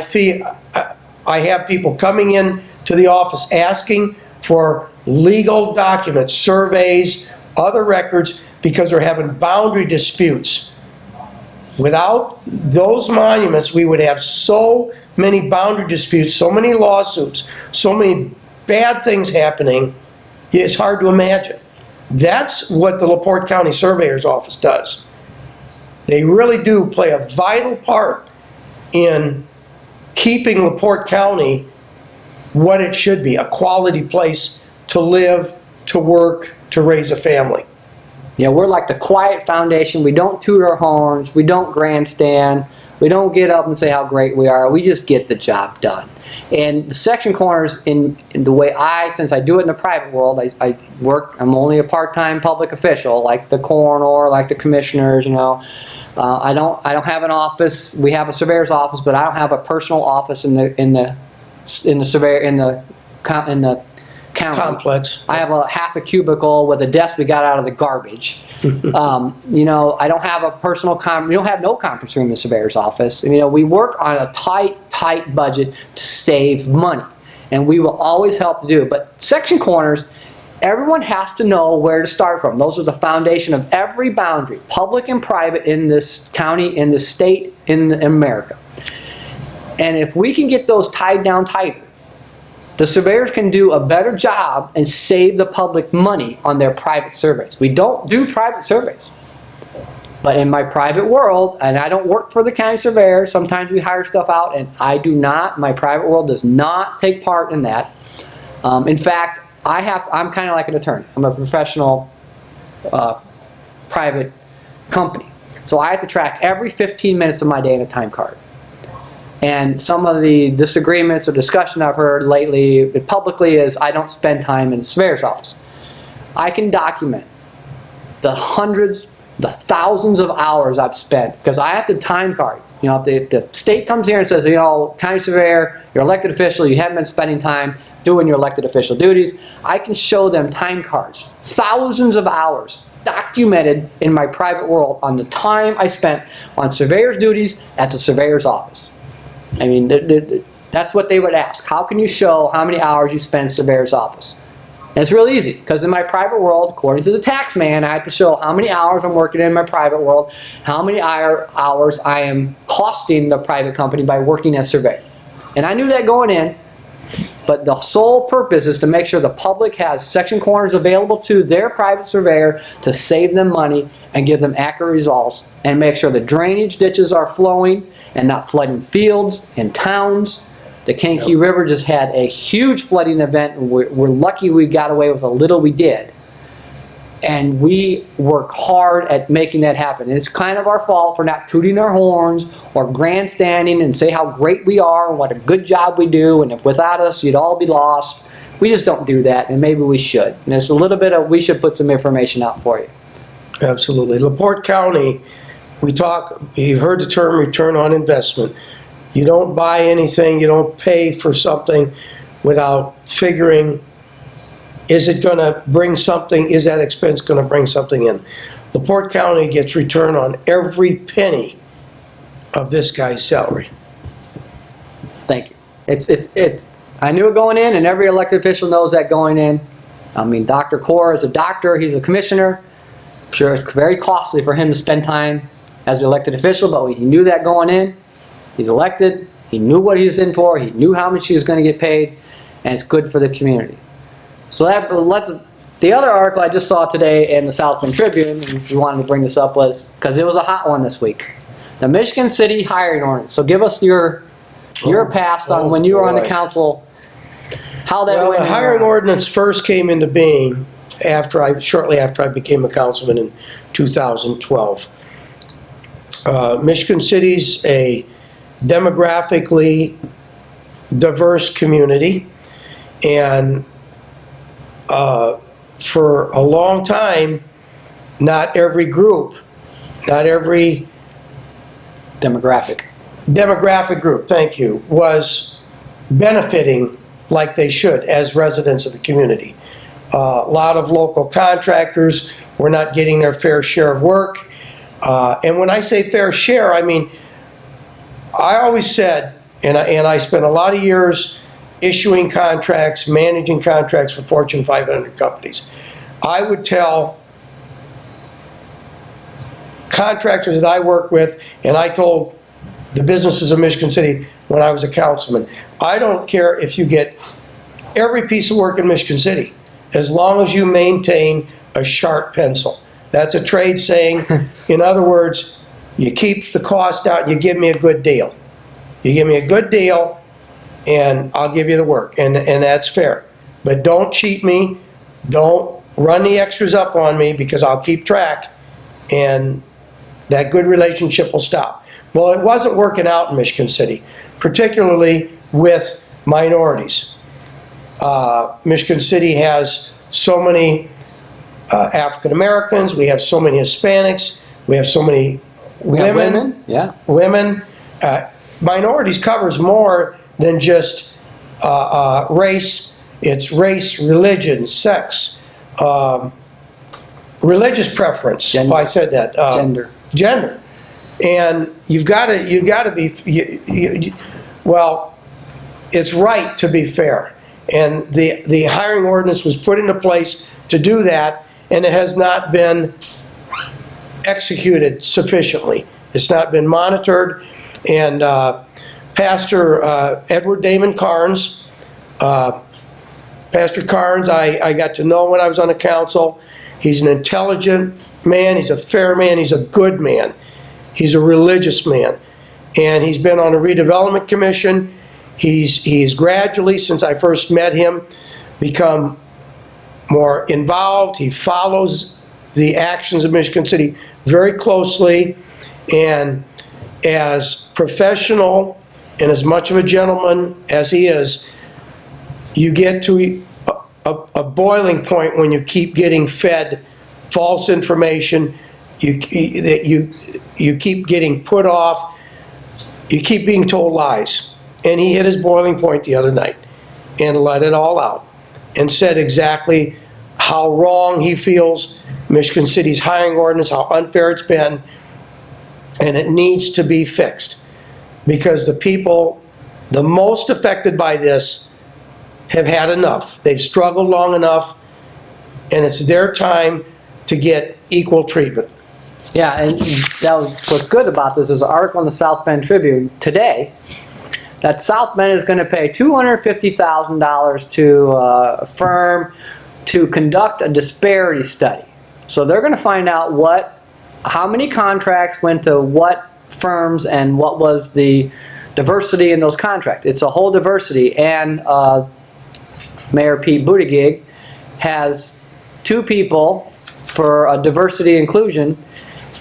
A: have people coming in to the office asking for legal documents, surveys, other records, because they're having boundary disputes. Without those monuments, we would have so many boundary disputes, so many lawsuits, so many bad things happening, it's hard to imagine. That's what the LaPorte County Surveyor's Office does. They really do play a vital part in keeping LaPorte County what it should be, a quality place to live, to work, to raise a family.
B: Yeah, we're like the quiet foundation. We don't toot our horns. We don't grandstand. We don't get up and say how great we are. We just get the job done. And the section corners, in the way since I do it in the private world, I work, I'm only a part-time public official, like the coroner, like the commissioners, you know. I don't have an office. We have a surveyor's office, but I don't have a personal office in the county.
A: Complex.
B: I have half a cubicle with a desk we got out of the garbage. You know, I don't have a personal we don't have no conference room in the surveyor's office. You know, we work on a tight budget to save money, and we will always help to do it. But section corners, everyone has to know where to start from. Those are the foundation of every boundary, public and private, in this county, in this state, in America. And if we can get those tied down tighter, the surveyors can do a better job and save the public money on their private surveys. We don't do private surveys. But in my private world, and I don't work for the county surveyor, sometimes we hire stuff out, and I do not, my private world does not take part in that. In fact, I'm kind of like an attorney. I'm a professional private company. So I have to track every 15 minutes of my day in a time card. And some of the disagreements or discussion I've heard lately publicly is I don't spend time in the surveyor's office. I can document the hundreds, the thousands of hours I've spent, because I have to time card. You know, if the state comes here and says, you know, county surveyor, you're an elected official, you haven't been spending time doing your elected official duties, I can show them time cards, thousands of hours documented in my private world on the time I spent on surveyor's duties at the surveyor's office. I mean, that's what they would ask. How can you show how many hours you spend in surveyor's office? And it's real easy, because in my private world, according to the tax man, I have to show how many hours I'm working in my private world, how many hours I am costing the private company by working as surveyor. And I knew that going in, but the sole purpose is to make sure the public has section corners available to their private surveyor to save them money and give them accurate results, and make sure the drainage ditches are flowing and not flooding fields and towns. The Kankakee River just had a huge flooding event, and we're lucky we got away with a little we did. And we work hard at making that happen. And it's kind of our fault for not tooting our horns or grandstanding and say how great we are and what a good job we do, and if without us you'd all be lost. We just don't do that, and maybe we should. And there's a little bit of, we should put some information out for you.
A: Absolutely. LaPorte County, you heard the term return on investment. You don't buy anything, you don't pay for something without figuring, is it going to bring something, is that expense going to bring something in? LaPorte County gets return on every penny of this guy's salary.
B: Thank you. I knew it going in, and every elected official knows that going in. I mean, Dr. Core is a doctor, he's a commissioner. I'm sure it's very costly for him to spend time as an elected official, but he knew that going in. He's elected, he knew what he was in for, he knew how much he was going to get paid, and it's good for the community. So the other article I just saw today in the South Bend Tribune, and we wanted to bring this up, was because it was a hot one this week. The Michigan City hiring ordinance. So give us your past on when you were on the council, how that went.
A: The hiring ordinance first came into being shortly after I became a councilman in 2012. Michigan City's a demographically diverse community, and for a long time, not every demographic group, thank you, was benefiting like they should as residents of the community. A lot of local contractors were not getting their fair share of work. And when I say fair share, I mean, I always said, and I spent a lot of years issuing contracts, managing contracts for Fortune 500 companies. I would tell contractors that I work with, and I told the businesses of Michigan City when I was a councilman, I don't care if you get every piece of work in Michigan City, as long as you maintain a sharp pencil. That's a trade saying. In other words, you keep the cost down, you give me a good deal. You give me a good deal, and I'll give you the work, and that's fair. But don't cheat me, don't run the extras up on me, because I'll keep track, and that good relationship will stop. Well, it wasn't working out in Michigan City, particularly with minorities. Michigan City has so many African Americans, we have so many Hispanics, we have so many women.
B: Yeah.
A: Women. Minorities covers more than just race. It's race, religion, sex, religious preference.
B: Gender.
A: Oh, I said that. Gender. And you've got to be, well, it's right to be fair. And the hiring ordinance was put into place to do that, and it has not been executed sufficiently. It's not been monitored. And Pastor Edward Damon Carnes, Pastor Carnes, I got to know when I was on the council. He's an intelligent man, he's a fair man, he's a good man. He's a religious man. And he's been on a redevelopment commission. He's gradually, since I first met him, become more involved. He follows the actions of Michigan City very closely, and as professional and as much of a gentleman as he is, you get to a boiling point when you keep getting fed false information, you keep getting put off, you keep being told lies. And he hit his boiling point the other night and let it all out and said exactly how wrong he feels Michigan City's hiring ordinance, how unfair it's been, and it needs to be fixed, because the people the most affected by this have had enough. They've struggled long enough, and it's their time to get equal treatment.
B: Yeah, and that was, what's good about this is an article in the South Bend Tribune today that South Bend is going to pay $250,000 to a firm to conduct a disparity study. So they're going to find out how many contracts went to what firms and what was the diversity in those contracts. It's a whole diversity, and Mayor Pete Buttigieg has 2 people for a diversity inclusion,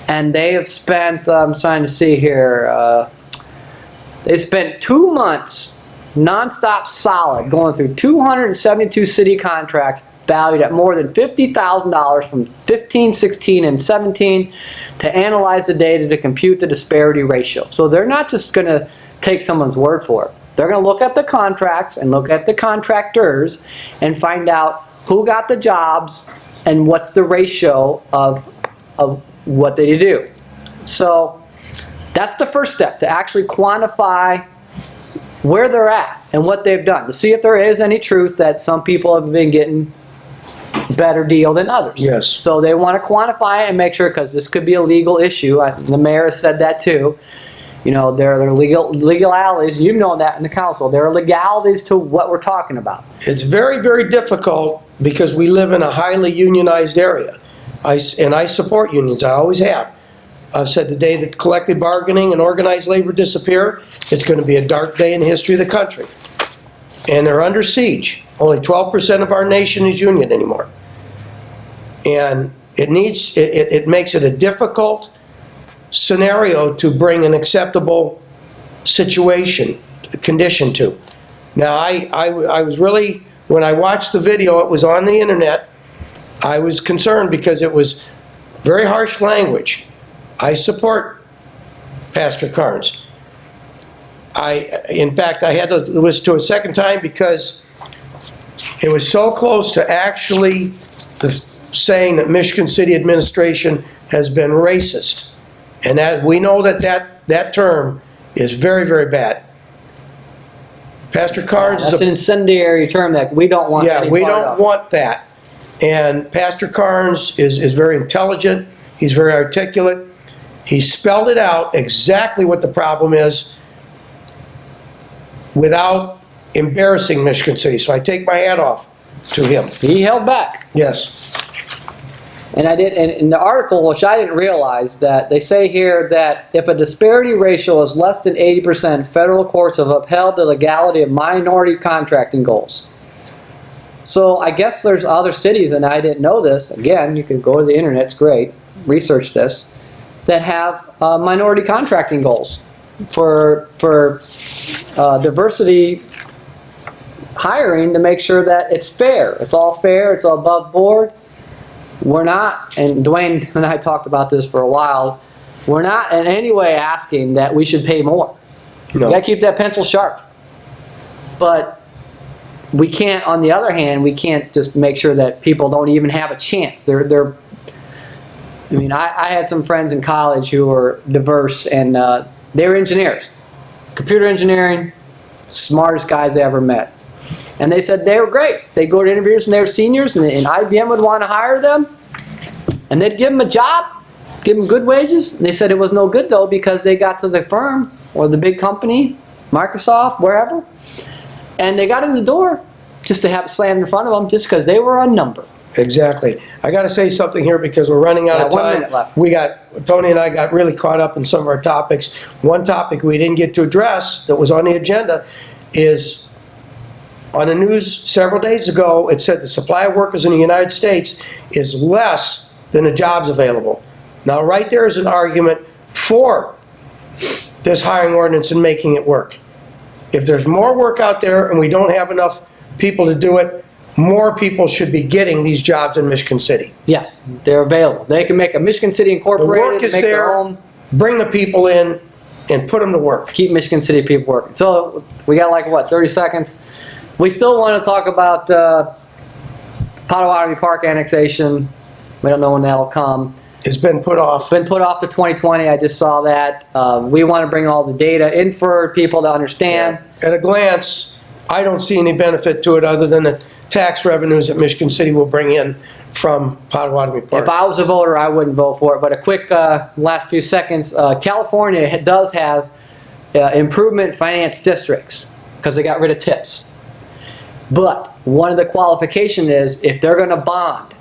B: and they have spent, I'm trying to see here, they spent 2 months nonstop solid going through 272 city contracts valued at more than $50,000 from 15, 16, and 17 to analyze the data to compute the disparity ratio. So they're not just going to take someone's word for it. They're going to look at the contracts and look at the contractors and find out who got the jobs and what's the ratio of what they do. So that's the first step, to actually quantify where they're at and what they've done, to see if there is any truth that some people have been getting better deal than others.
A: Yes.
B: So they want to quantify it and make sure, because this could be a legal issue. The mayor has said that too. You know, there are legalities, you've known that in the council, there are legalities to what we're talking about.
A: It's very, very difficult because we live in a highly unionized area. And I support unions, I always have. I've said the day that collective bargaining and organized labor disappear, it's going to be a dark day in the history of the country. And they're under siege. Only 12% of our nation is union anymore. And it makes it a difficult scenario to bring an acceptable condition to. Now, I was really, when I watched the video, it was on the internet, I was concerned because it was very harsh language. I support Pastor Carnes. In fact, I had to listen to it a second time because It was so close to actually saying that Michigan City administration has been racist. And that, we know that term is very, very bad. Pastor Carnes
B: That's
A: is
B: an incendiary term that we don't want any
A: we
B: part
A: don't
B: of.
A: want that. And Pastor Carnes is very intelligent. He's very articulate. He spelled it out exactly what the problem is without embarrassing Michigan City. So I take my hat off to him.
B: He held back.
A: Yes.
B: And I did, and in the article, which I didn't realize, that they say here that if a disparity ratio is less than 80%, federal courts have upheld the legality of minority contracting goals. So I guess there's other cities, and I didn't know this. Again, you can go to the internet, it's great, research this, that have minority contracting goals for diversity hiring to make sure that it's fair. It's all fair, it's all above board. We're not, and Dwayne and I talked about this for a while, we're not in any way asking that we should pay more.
A: No.
B: You gotta keep that pencil sharp. But we can't, on the other hand, we can't just make sure that people don't even have a chance. I mean, I had some friends in college who were diverse, and they were engineers. Computer engineering, smartest guys I ever met. And they said they were great. They'd go to interviews and they were seniors, and IBM would want to hire them. And they'd give them a job, give them good wages. And they said it was no good, though, because they got to the firm or the big company, Microsoft, wherever, and they got in the door just to have it slammed in front of them just because they were a number.
A: Exactly. I got to say something here because we're running out of time.
B: 1 minute left.
A: Tony and I got really caught up in some of our topics. One topic we didn't get to address that was on the agenda is on the news several days ago, it said the supply of workers in the United States is less than the jobs available. Now, right there is an argument for this hiring ordinance and making it work. If there's more work out there and we don't have enough people to do it, more people should be getting these jobs in Michigan City.
B: Yes, they're available. They can make a Michigan City
A: The
B: Incorporated,
A: work is
B: make their
A: there,
B: own,
A: bring the people in and put them to work.
B: keep Michigan City people working. So we got like, what, 30 seconds? We still want to talk about Potawatomi Park annexation. We don't know when that'll come.
A: It's been put off.
B: It's been put off to 2020. I just saw that. We want to bring all the data in for people to understand.
A: At a glance, I don't see any benefit to it other than the tax revenues that Michigan City will bring in from Potawatomi Park.
B: If I was a voter, I wouldn't vote for it. But a quick last few seconds. California does have improvement finance districts because they got rid of tips. But one of the qualifications is if they're going to bond,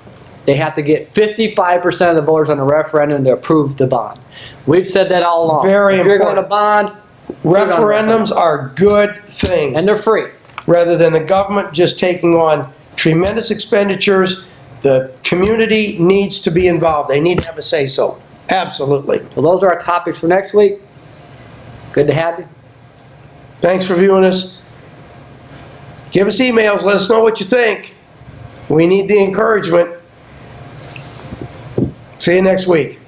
B: they have to get 55% of the voters on the referendum to approve the bond. We've said that all along.
A: Very
B: if you're going
A: important.
B: to bond,
A: Referendums are good things.
B: and they're free.
A: Rather than the government just taking on tremendous expenditures, the community needs to be involved. They need to have a say-so. Absolutely.
B: Well, those are our topics for next week. Good to have you.
A: Thanks for viewing us. Give us emails. Let us know what you think. We need the encouragement. See you next week.